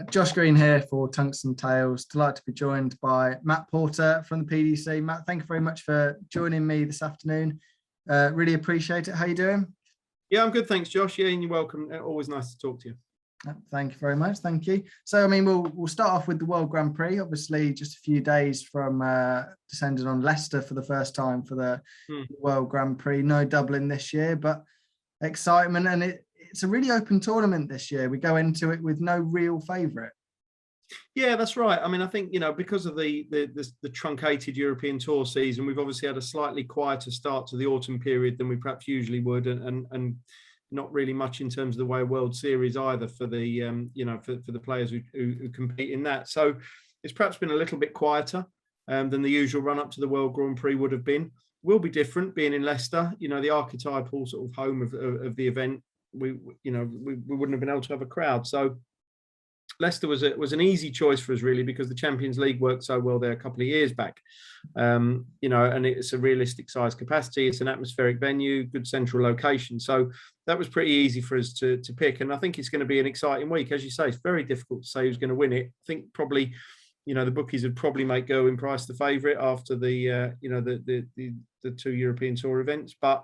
Josh Green here for Tungsten Tales. Delighted to be joined by Matt Porter from the PDC. Matt, thank you very much for joining me this afternoon. Really appreciate it. How you doing? Yeah, I'm good, thanks, Josh. Yeah, and you're welcome. Always nice to talk to you. Thank you very much. Thank you. So, I mean, we'll start off with the World Grand Prix. Obviously, just a few days from descending on Leicester for the first time for the World Grand Prix. No Dublin this year, but excitement, and it's a really open tournament this year. We go into it with no real favourite. Yeah, that's right. I mean, I think, because of the truncated European Tour season, we've obviously had a slightly quieter start to the autumn period than we perhaps usually would, and not really much in terms of the way World Series either for the for the players who compete in that. So it's perhaps been a little bit quieter than the usual run up to the World Grand Prix would have been. Will be different being in Leicester, the archetypal sort of home of the event. We wouldn't have been able to have a crowd. So Leicester was an easy choice for us, really, because the Champions League worked so well there a couple of years back. And it's a realistic size capacity. It's an atmospheric venue, good central location. So that was pretty easy for us to pick. And I think it's going to be an exciting week. As you say, it's very difficult to say who's going to win it. I think probably, the bookies would probably make Gerwyn Price the favourite after the two European Tour events. But,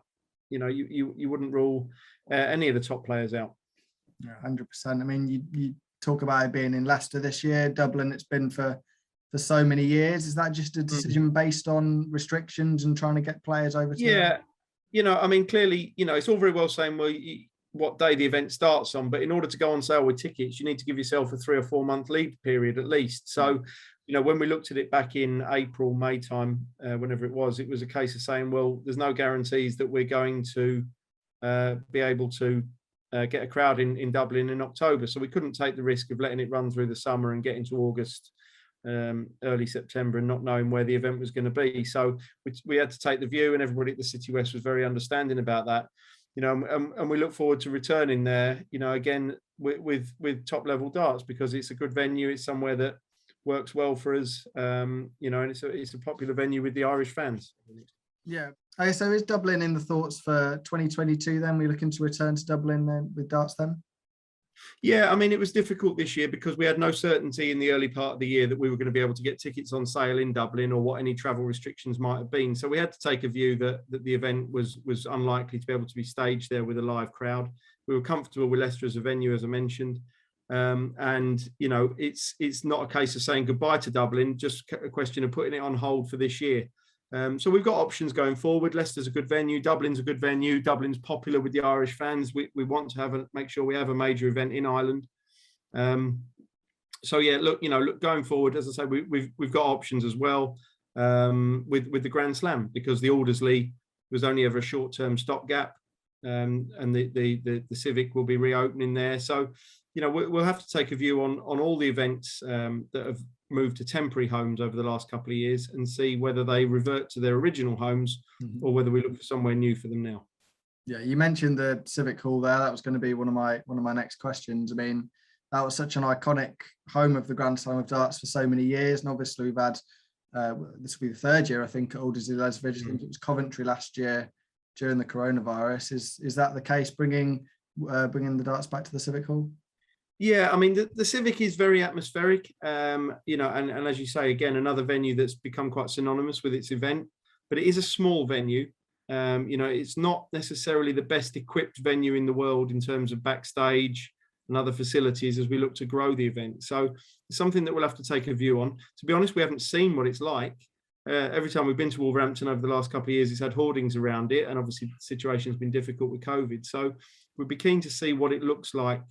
you wouldn't rule any of the top players out. Yeah, 100%. I mean, you talk about it being in Leicester this year. Dublin, it's been for so many years. Is that just a decision based on restrictions and trying to get players over to? Yeah, I mean, clearly, it's all very well saying, well, what day the event starts on, but in order to go on sale with tickets, you need to give yourself a 3 or 4 month lead period at least. So, when we looked at it back in April, May time, whenever it was a case of saying, well, there's no guarantees that we're going to be able to get a crowd in Dublin in October. So we couldn't take the risk of letting it run through the summer and get into August, early September, and not knowing where the event was going to be. So we had to take the view, and everybody at the City West was very understanding about that. And we look forward to returning there, again with top level darts, because it's a good venue. It's somewhere that works well for us, and it's a popular venue with the Irish fans. Yeah. Okay, so is Dublin in the thoughts for 2022 then? We're looking to return to Dublin then with darts then? Yeah, I mean, it was difficult this year because we had no certainty in the early part of the year that we were going to be able to get tickets on sale in Dublin, or what any travel restrictions might have been. So we had to take a view that the event was unlikely to be able to be staged there with a live crowd. We were comfortable with Leicester as a venue, as I mentioned. And it's not a case of saying goodbye to Dublin, just a question of putting it on hold for this year. So we've got options going forward. Leicester's a good venue. Dublin's a good venue. Dublin's popular with the Irish fans. We want to make sure we have a major event in Ireland. So yeah, look, going forward, as I say, we've got options as well, with the Grand Slam, because the Aldersley was only ever a short-term stopgap, and the Civic will be reopening there. So we'll have to take a view on all the events that have moved to temporary homes over the last couple of years, and see whether they revert to their original homes, or whether we look for somewhere new for them now. Yeah, you mentioned the Civic Hall there. That was going to be one of my next questions. I mean, that was such an iconic home of the Grand Slam of Darts for so many years, and obviously we've had this will be the third year, I think, at Aldersley Lesvidge. I think it was Coventry last year during the coronavirus. Is that the case, bringing the darts back to the Civic Hall? Yeah, I mean, the Civic is very atmospheric, and as you say, again, another venue that's become quite synonymous with its event, but it is a small venue. It's not necessarily the best equipped venue in the world in terms of backstage and other facilities as we look to grow the event. So it's something that we'll have to take a view on. To be honest, we haven't seen what it's like. Every time we've been to Wolverhampton over the last couple of years, it's had hoardings around it, and obviously the situation's been difficult with COVID. So we'd be keen to see what it looks like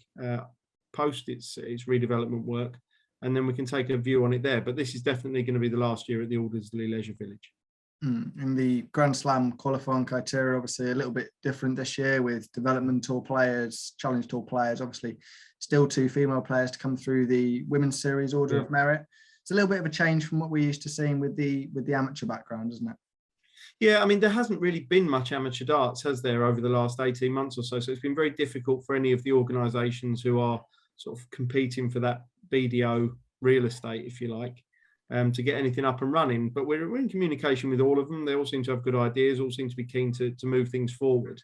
post its redevelopment work, and then we can take a view on it there. But this is definitely going to be the last year at the Aldersley Leisure Village. And the Grand Slam qualifying criteria, obviously a little bit different this year, with development tour players, challenge tour players, obviously still 2 female players to come through the women's series order of merit. It's a little bit of a change from what we're used to seeing with the amateur background, isn't it? Yeah, I mean, there hasn't really been much amateur darts, has there, over the last 18 months or so. So it's been very difficult for any of the organisations who are sort of competing for that BDO real estate, if you like, to get anything up and running. But we're in communication with all of them. They all seem to have good ideas, all seem to be keen to move things forward.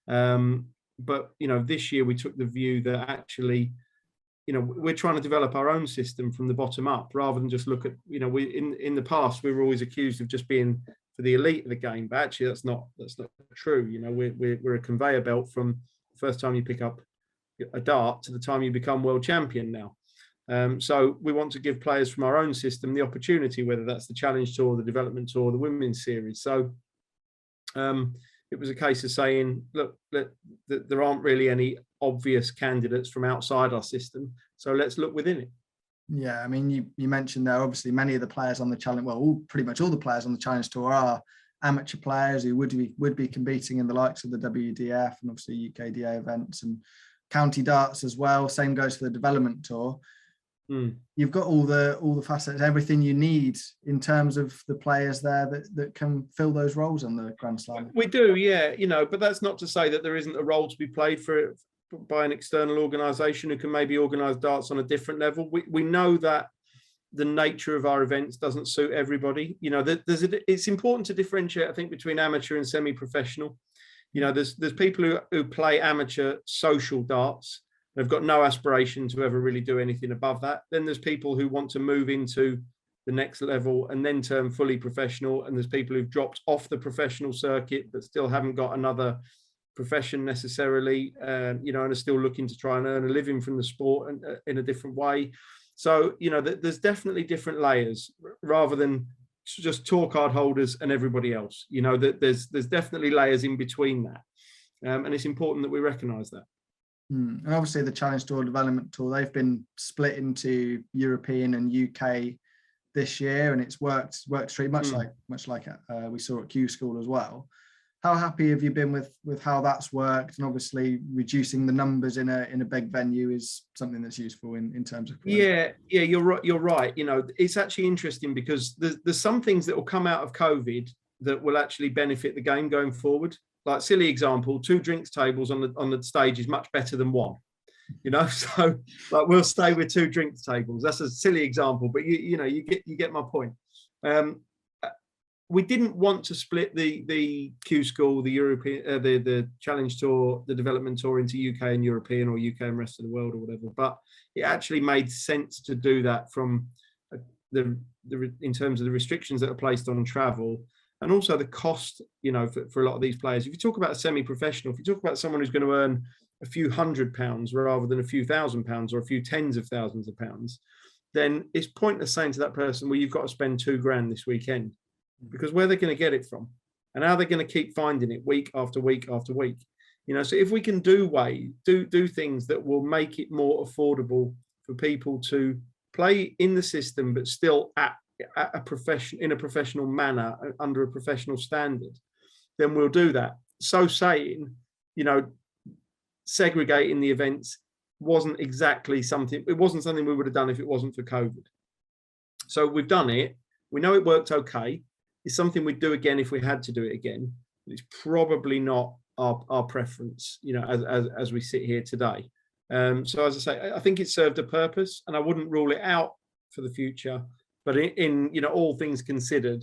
But, this year we took the view that actually we're trying to develop our own system from the bottom up, rather than just look at, we in the past we were always accused of just being for the elite of the game, but actually that's not true. We're a conveyor belt from the first time you pick up a dart to the time you become world champion now. So we want to give players from our own system the opportunity, whether that's the Challenge Tour, the Development Tour, the Women's Series. So it was a case of saying, look, there aren't really any obvious candidates from outside our system, so let's look within it. Yeah, I mean, you mentioned there, obviously many of the players on the challenge, pretty much all the players on the Challenge Tour are amateur players who would be competing in the likes of the WDF and obviously UKDA events and county darts as well. Same goes for the Development Tour. You've got all the facets, everything you need in terms of the players there that can fill those roles on the Grand Slam. We do, yeah, but that's not to say that there isn't a role to be played by an external organisation who can maybe organise darts on a different level. We know that the nature of our events doesn't suit everybody. It's important to differentiate, I think, between amateur and semi-professional. There's people who play amateur social darts. They've got no aspiration to ever really do anything above that. Then there's people who want to move into the next level and then turn fully professional. And there's people who've dropped off the professional circuit but still haven't got another profession necessarily, and are still looking to try and earn a living from the sport in a different way. So, there's definitely different layers rather than just tour card holders and everybody else. There's definitely layers in between that. And it's important that we recognise that. And obviously the Challenge Tour, Development Tour, they've been split into European and UK this year, and it's worked pretty much like we saw at Q School as well. How happy have you been with how that's worked? And obviously reducing the numbers in a big venue is something that's useful in terms of quality. Yeah, you're right. It's actually interesting because there's some things that will come out of COVID that will actually benefit the game going forward. Like, silly example, 2 drinks tables on the stage is much better than 1. So like we'll stay with 2 drinks tables. That's a silly example, but you get my point. We didn't want to split the Q School, the European, the Challenge Tour, the Development Tour into UK and European, or UK and rest of the world, or whatever. But it actually made sense to do that from in terms of the restrictions that are placed on travel, and also the cost, for a lot of these players. If you talk about a semi-professional, if you talk about someone who's going to earn a few £100 rather than a few £1,000 or a few tens of thousands of pounds, then it's pointless saying to that person, well, you've got to spend £2,000 this weekend, because where they're going to get it from, and how they're going to keep finding it week after week after week. So if we can do things that will make it more affordable for people to play in the system, but still in a professional manner, under a professional standard, then we'll do that. So saying, segregating the events wasn't something we would have done if it wasn't for COVID. So we've done it. We know it worked okay. It's something we'd do again if we had to do it again. It's probably not our preference, as we sit here today. So as I say, I think it served a purpose, and I wouldn't rule it out for the future. But in all things considered,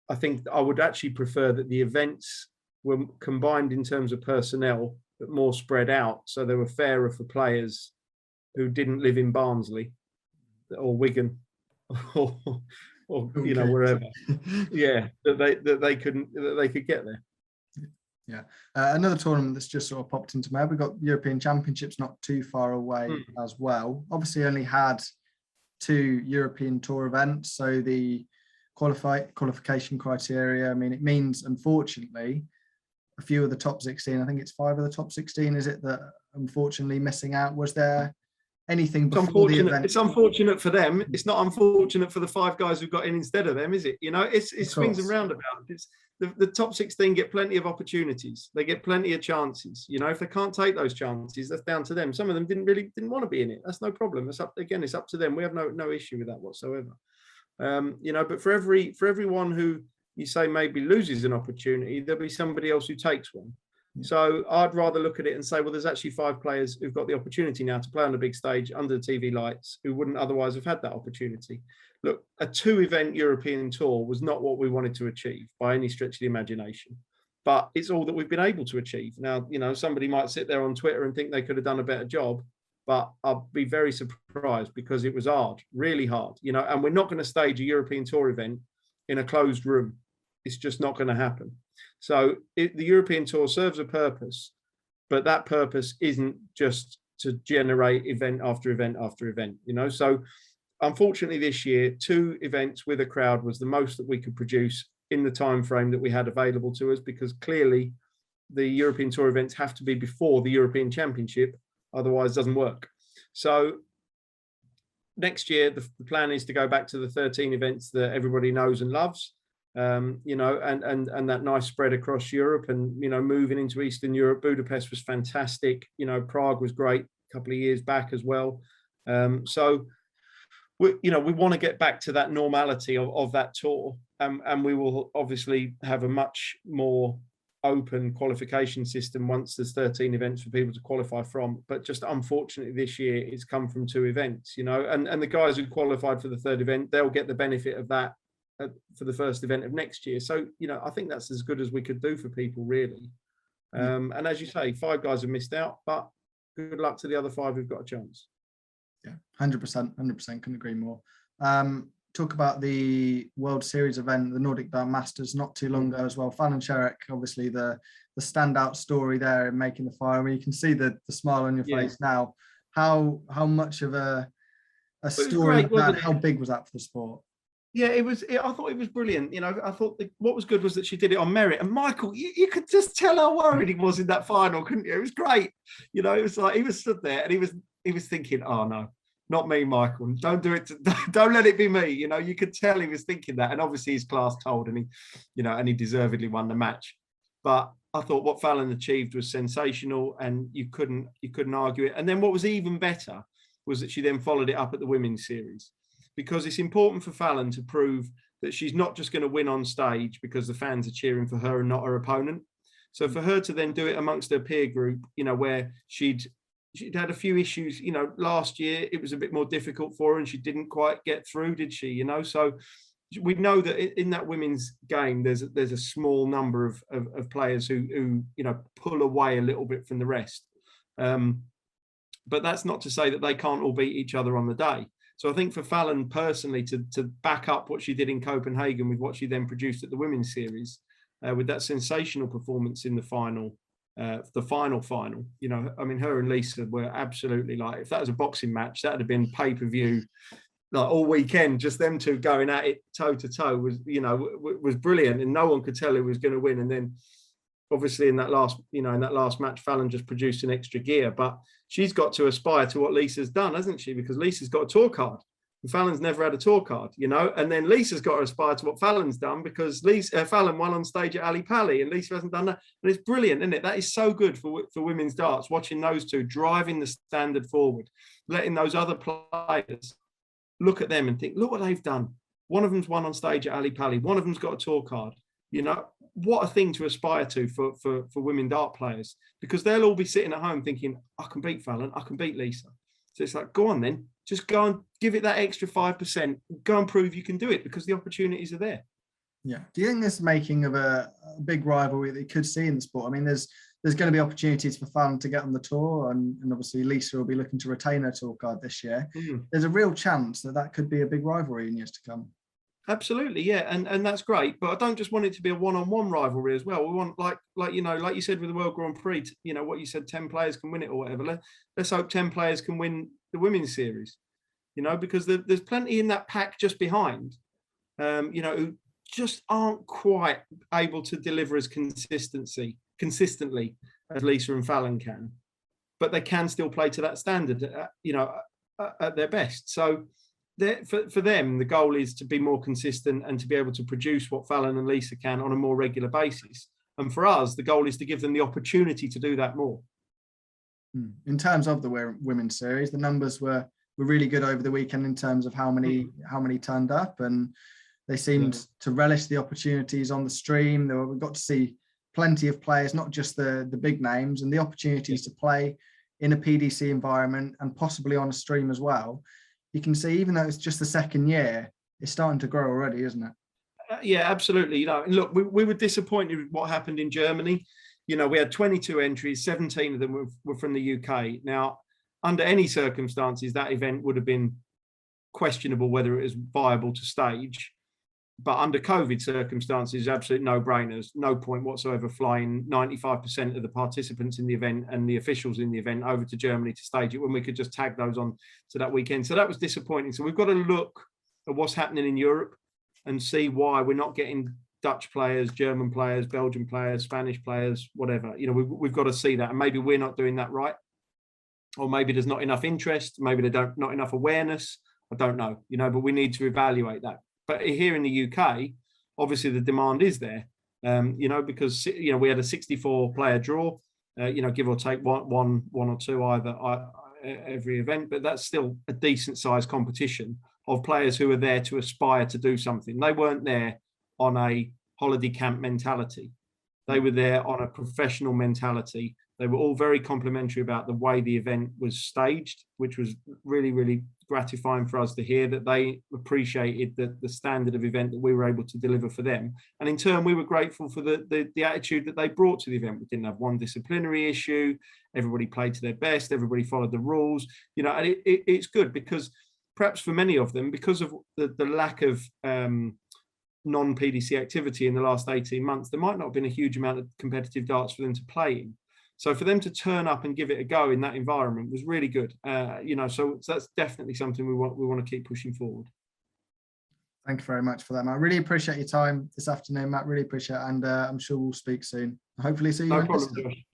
I think I would actually prefer that the events were combined in terms of personnel, but more spread out, so they were fairer for players who didn't live in Barnsley or Wigan or wherever. Yeah, that they could get there. Yeah. Another tournament that's just sort of popped into my head, we've got European Championships not too far away as well. Obviously only had 2 European Tour events, so the qualification criteria, I mean, it means, unfortunately, a few of the top 16, I think it's 5 of the top 16, is it, that unfortunately missing out? Was there anything before the event? It's unfortunate for them. It's not unfortunate for the 5 guys who got in instead of them, is it? It swings and roundabouts. It's the top 16 get plenty of opportunities. They get plenty of chances. If they can't take those chances, that's down to them. Some of them didn't want to be in it. That's no problem. It's up to them. We have no issue with that whatsoever. But for everyone who you say maybe loses an opportunity, there'll be somebody else who takes one. So I'd rather look at it and say, well, there's actually 5 players who've got the opportunity now to play on the big stage under the TV lights who wouldn't otherwise have had that opportunity. Look, a 2-event European tour was not what we wanted to achieve by any stretch of the imagination, but it's all that we've been able to achieve. Now, somebody might sit there on Twitter and think they could have done a better job, but I'll be very surprised because it was hard, really hard, you know, and we're not going to stage a European Tour event in a closed room. It's just not going to happen. So the European Tour serves a purpose, but that purpose isn't just to generate event after event after event, you know. So unfortunately this year, 2 events with a crowd was the most that we could produce in the time frame that we had available to us, because clearly the European Tour events have to be before the European Championship, otherwise it doesn't work. So next year, the plan is to go back to the 13 events that everybody knows and loves, you know, and that nice spread across Europe, and, you know, moving into Eastern Europe. Budapest was fantastic. You know, Prague was great a couple of years back as well. So, you know, we want to get back to that normality of that tour. And we will obviously have a much more open qualification system once there's 13 events for people to qualify from. But just unfortunately this year it's come from 2 events, you know, and the guys who qualified for the 3rd event, they'll get the benefit of that for the 1st event of next year. So, you know, I think that's as good as we could do for people, really. And as you say, 5 guys have missed out, but good luck to the other 5 who've got a chance. Yeah, 100%, couldn't agree more. Talk about the World Series event, the Nordic Dart Masters, not too long ago as well. Fallon Sherrock, obviously the standout story there in making the final. I mean, you can see the smile on your face now. How much of a story was that? How big was that for the sport? Yeah, I thought it was brilliant. You know, I thought what was good was that she did it on merit. And Michael, you could just tell how worried he was in that final, couldn't you? It was great. You know, it was like he was stood there and he was thinking, oh no, not me, Michael. Don't do it. Don't let it be me. You know, you could tell he was thinking that. And obviously his class told, and he deservedly won the match. But I thought what Fallon achieved was sensational, and you couldn't argue it. And then what was even better was that she then followed it up at the women's series, because it's important for Fallon to prove that she's not just going to win on stage because the fans are cheering for her and not her opponent. So for her to then do it amongst her peer group, you know, where she'd had a few issues, you know, last year it was a bit more difficult for her and she didn't quite get through, did she? You know, so we know that in that women's game, there's a small number of players who you know, pull away a little bit from the rest. But that's not to say that they can't all beat each other on the day. So I think for Fallon personally to back up what she did in Copenhagen with what she then produced at the women's series, with that sensational performance in the final, you know, I mean, her and Lisa were absolutely, like, if that was a boxing match, that would have been pay-per-view like all weekend. Just them 2 going at it toe to toe was, you know, was brilliant, and no one could tell who was going to win. And then obviously in that last match, Fallon just produced an extra gear, but she's got to aspire to what Lisa's done, hasn't she? Because Lisa's got a tour card. And Fallon's never had a tour card, you know, and then Lisa's got to aspire to what Fallon's done, because Fallon won on stage at Ali Pali and Lisa hasn't done that. And it's brilliant, isn't it? That is so good for women's darts, watching those 2 driving the standard forward, letting those other players look at them and think, look what they've done. One of them's won on stage at Ali Pali. One of them's got a tour card. You know, what a thing to aspire to for women dart players, because they'll all be sitting at home thinking, I can beat Fallon, I can beat Lisa. So it's like, go on then, just go and give it that extra 5%, go and prove you can do it, because the opportunities are there. Yeah. Do you think this making of a big rivalry that you could see in the sport? I mean, there's going to be opportunities for Fallon to get on the tour, and obviously Lisa will be looking to retain her tour card this year. There's a real chance that could be a big rivalry in years to come. Absolutely, yeah, and that's great. But I don't just want it to be a one-on-one rivalry as well. We want, like you know, like you said with the World Grand Prix, you know, what you said, 10 players can win it or whatever. Let's hope 10 players can win the women's series, you know, because there's plenty in that pack just behind, you know, who just aren't quite able to deliver as consistently as Lisa and Fallon can, but they can still play to that standard, you know, at their best. So for them, the goal is to be more consistent and to be able to produce what Fallon and Lisa can on a more regular basis. And for us, the goal is to give them the opportunity to do that more. In terms of the women's series, the numbers were really good over the weekend in terms of how many turned up, and they seemed to relish the opportunities on the stream. We got to see plenty of players, not just the big names, and the opportunities to play in a PDC environment and possibly on a stream as well. You can see, even though it's just the 2nd year, it's starting to grow already, isn't it? Yeah, absolutely. You know, look, we were disappointed with what happened in Germany. You know, we had 22 entries, 17 of them were from the UK. Now, under any circumstances, that event would have been questionable whether it was viable to stage. But under COVID circumstances, absolute no-brainers, no point whatsoever flying 95% of the participants in the event and the officials in the event over to Germany to stage it when we could just tag those on to that weekend. So that was disappointing. So we've got to look at what's happening in Europe and see why we're not getting Dutch players, German players, Belgian players, Spanish players, whatever. You know, we've got to see that. And maybe we're not doing that right. Or maybe there's not enough interest. Maybe there's not enough awareness. I don't know, you know, but we need to evaluate that. But here in the UK, obviously the demand is there, you know, because, you know, we had a 64-player draw, you know, give or take one or two either every event, but that's still a decent-sized competition of players who are there to aspire to do something. They weren't there on a holiday camp mentality. They were there on a professional mentality. They were all very complimentary about the way the event was staged, which was really, really gratifying for us to hear that they appreciated the standard of event that we were able to deliver for them. And in turn, we were grateful for the attitude that they brought to the event. We didn't have one disciplinary issue. Everybody played to their best. Everybody followed the rules. You know, and it's good because perhaps for many of them, because of the lack of non-PDC activity in the last 18 months, there might not have been a huge amount of competitive darts for them to play in. So for them to turn up and give it a go in that environment was really good. You know, so that's definitely something we want to keep pushing forward. Thank you very much for that, Matt. Really appreciate your time this afternoon, Matt. Really appreciate it. And I'm sure we'll speak soon. Hopefully see you. No problem, Josh.